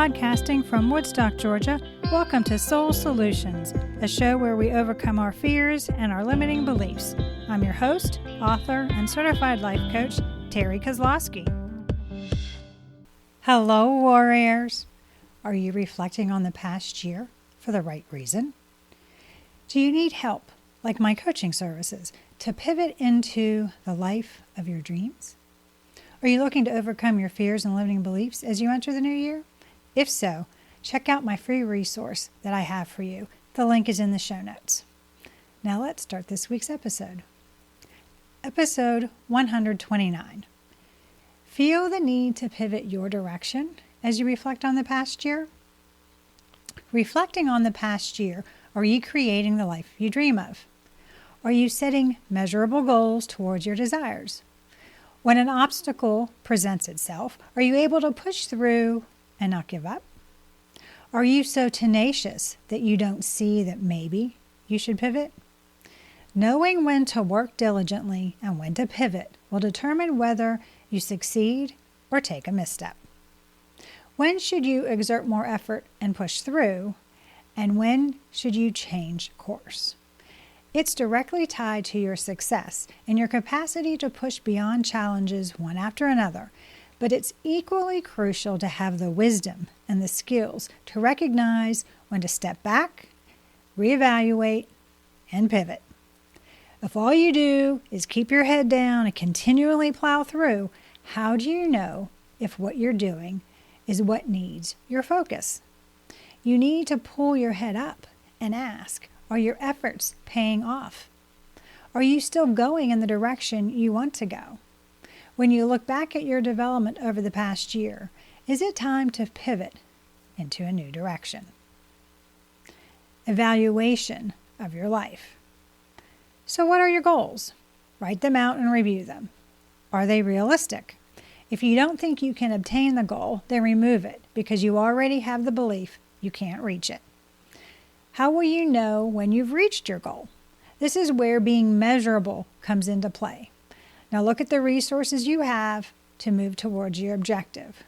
Podcasting from Woodstock, Georgia, welcome to Soul Solutions, a show where we overcome our fears and our limiting beliefs. I'm your host, author, and certified life coach, Terry Kozlowski. Hello, warriors. Are you reflecting on the past year for the right reason? Do you need help, like my coaching services, to pivot into the life of your dreams? Are you looking to overcome your fears and limiting beliefs as you enter the new year? If so, check out my free resource that I have for you. The link is in the show notes. Now let's start this week's episode. Episode 129. Feel the need to pivot your direction as you reflect on the past year? Reflecting on the past year, are you creating the life you dream of? Are you setting measurable goals towards your desires? When an obstacle presents itself, are you able to push through and not give up? Are you so tenacious that you don't see that maybe you should pivot? Knowing when to work diligently and when to pivot will determine whether you succeed or take a misstep. When should you exert more effort and push through? And when should you change course? It's directly tied to your success and your capacity to push beyond challenges one after another, but it's equally crucial to have the wisdom and the skills to recognize when to step back, reevaluate, and pivot. If all you do is keep your head down and continually plow through, how do you know if what you're doing is what needs your focus? You need to pull your head up and ask, are your efforts paying off? Are you still going in the direction you want to go? When you look back at your development over the past year, is it time to pivot into a new direction? Evaluation of your life. So what are your goals? Write them out and review them. Are they realistic? If you don't think you can obtain the goal, then remove it because you already have the belief you can't reach it. How will you know when you've reached your goal? This is where being measurable comes into play. Now look at the resources you have to move towards your objective.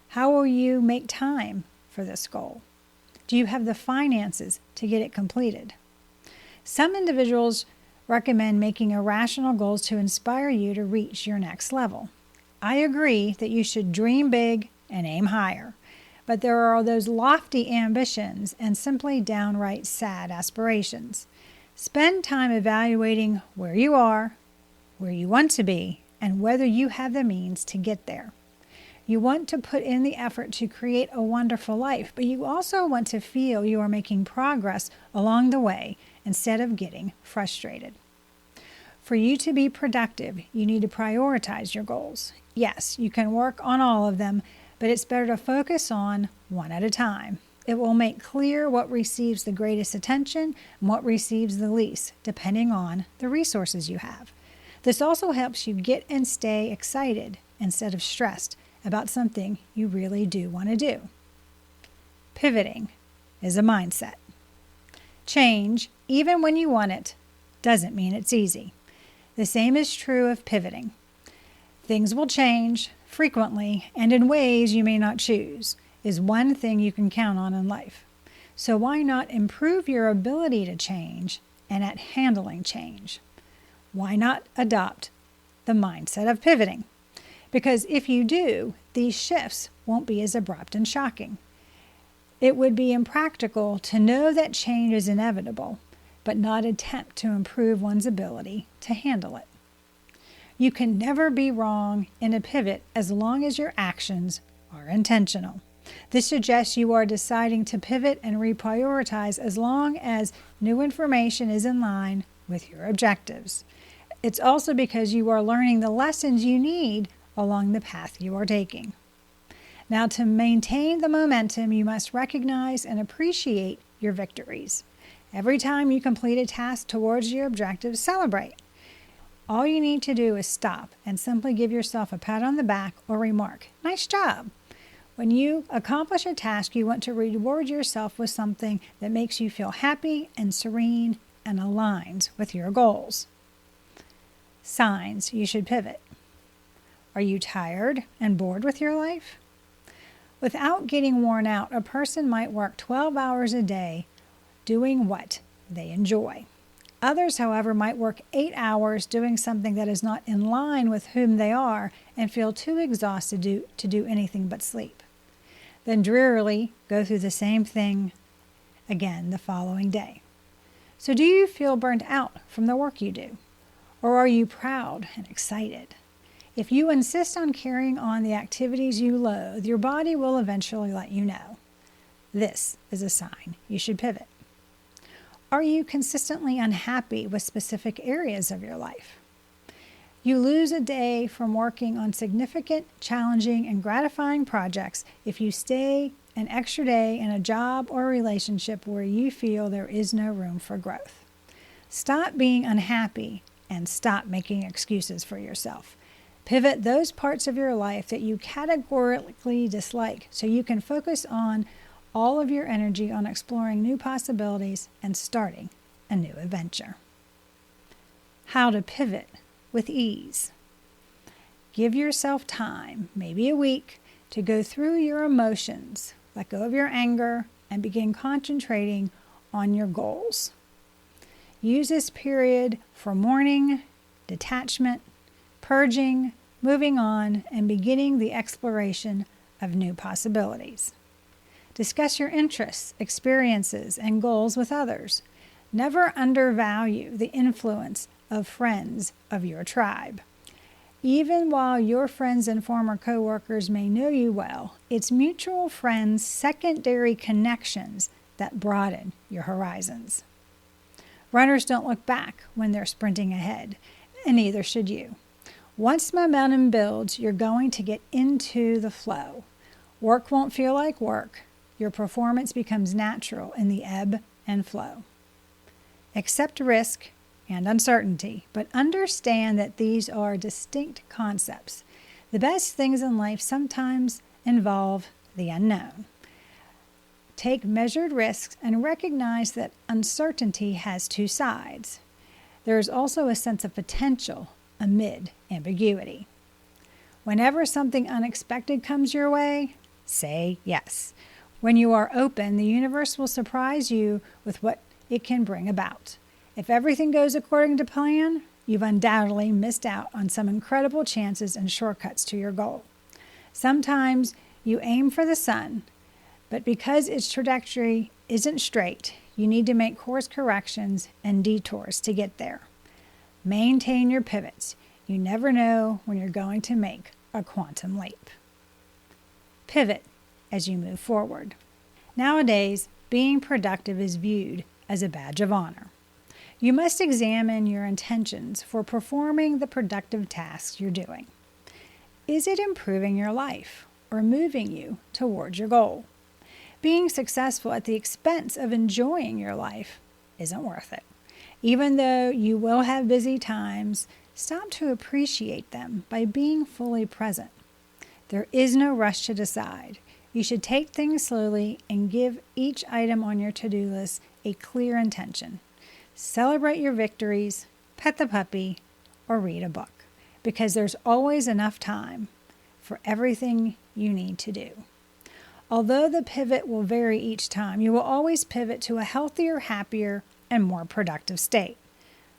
How will you make time for this goal? Do you have the finances to get it completed? Some individuals recommend making irrational goals to inspire you to reach your next level. I agree that you should dream big and aim higher, but there are those lofty ambitions and simply downright sad aspirations. Spend time evaluating where you are, where you want to be, and whether you have the means to get there. You want to put in the effort to create a wonderful life, but you also want to feel you are making progress along the way instead of getting frustrated. For you to be productive, you need to prioritize your goals. Yes, you can work on all of them, but it's better to focus on one at a time. It will make clear what receives the greatest attention and what receives the least, depending on the resources you have. This also helps you get and stay excited instead of stressed about something you really do want to do. Pivoting is a mindset. Change, even when you want it, doesn't mean it's easy. The same is true of pivoting. Things will change frequently and in ways you may not choose, is one thing you can count on in life. So why not improve your ability to change and at handling change? Why not adopt the mindset of pivoting? Because if you do, these shifts won't be as abrupt and shocking. It would be impractical to know that change is inevitable, but not attempt to improve one's ability to handle it. You can never be wrong in a pivot as long as your actions are intentional. This suggests you are deciding to pivot and reprioritize as long as new information is in line with your objectives. It's also because you are learning the lessons you need along the path you are taking. Now, to maintain the momentum, you must recognize and appreciate your victories. Every time you complete a task towards your objective, celebrate. All you need to do is stop and simply give yourself a pat on the back or remark, "Nice job." When you accomplish a task, you want to reward yourself with something that makes you feel happy and serene and aligns with your goals. Signs you should pivot. Are you tired and bored with your life? Without getting worn out, a person might work 12 hours a day doing what they enjoy. Others, however, might work 8 hours doing something that is not in line with whom they are and feel too exhausted to do anything but sleep. Then drearily go through the same thing again the following day. So do you feel burnt out from the work you do? Or are you proud and excited? If you insist on carrying on the activities you loathe, your body will eventually let you know. This is a sign you should pivot. Are you consistently unhappy with specific areas of your life? You lose a day from working on significant, challenging, and gratifying projects if you stay an extra day in a job or relationship where you feel there is no room for growth. Stop being unhappy and stop making excuses for yourself. Pivot those parts of your life that you categorically dislike so you can focus on all of your energy on exploring new possibilities and starting a new adventure. How to pivot with ease. Give yourself time, maybe a week, to go through your emotions, let go of your anger, and begin concentrating on your goals. Use this period for mourning, detachment, purging, moving on, and beginning the exploration of new possibilities. Discuss your interests, experiences, and goals with others. Never undervalue the influence of friends of your tribe. Even while your friends and former coworkers may know you well, it's mutual friends' secondary connections that broaden your horizons. Runners don't look back when they're sprinting ahead, and neither should you. Once momentum builds, you're going to get into the flow. Work won't feel like work. Your performance becomes natural in the ebb and flow. Accept risk and uncertainty, but understand that these are distinct concepts. The best things in life sometimes involve the unknown. Take measured risks and recognize that uncertainty has two sides. There is also a sense of potential amid ambiguity. Whenever something unexpected comes your way, say yes. When you are open, the universe will surprise you with what it can bring about. If everything goes according to plan, you've undoubtedly missed out on some incredible chances and shortcuts to your goal. Sometimes you aim for the sun, but because its trajectory isn't straight, you need to make course corrections and detours to get there. Maintain your pivots. You never know when you're going to make a quantum leap. Pivot as you move forward. Nowadays, being productive is viewed as a badge of honor. You must examine your intentions for performing the productive tasks you're doing. Is it improving your life or moving you towards your goal? Being successful at the expense of enjoying your life isn't worth it. Even though you will have busy times, stop to appreciate them by being fully present. There is no rush to decide. You should take things slowly and give each item on your to-do list a clear intention. Celebrate your victories, pet the puppy, or read a book, because there's always enough time for everything you need to do. Although the pivot will vary each time, you will always pivot to a healthier, happier, and more productive state.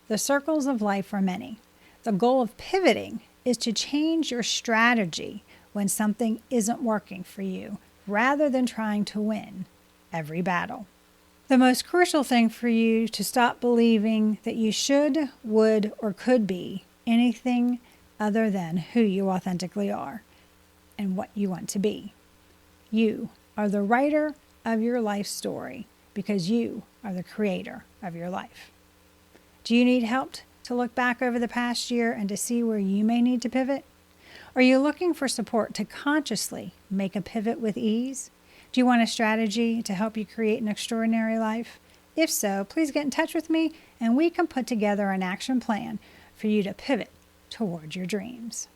The circles of life are many. The goal of pivoting is to change your strategy when something isn't working for you, rather than trying to win every battle. The most crucial thing for you to stop believing that you should, would, or could be anything other than who you authentically are and what you want to be. You are the writer of your life story because you are the creator of your life. Do you need help to look back over the past year and to see where you may need to pivot? Are you looking for support to consciously make a pivot with ease? Do you want a strategy to help you create an extraordinary life? If so, please get in touch with me and we can put together an action plan for you to pivot towards your dreams.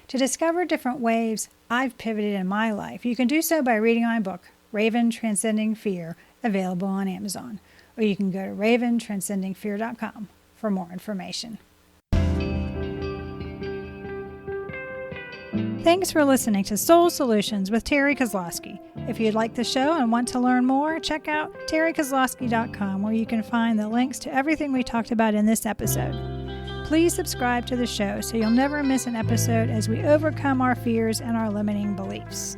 To discover different ways I've pivoted in my life, you can do so by reading my book, Raven Transcending Fear, available on Amazon. Or you can go to raventranscendingfear.com for more information. Thanks for listening to Soul Solutions with Terry Kozlowski. If you'd like the show and want to learn more, check out terrykozlowski.com, where you can find the links to everything we talked about in this episode. Please subscribe to the show so you'll never miss an episode as we overcome our fears and our limiting beliefs.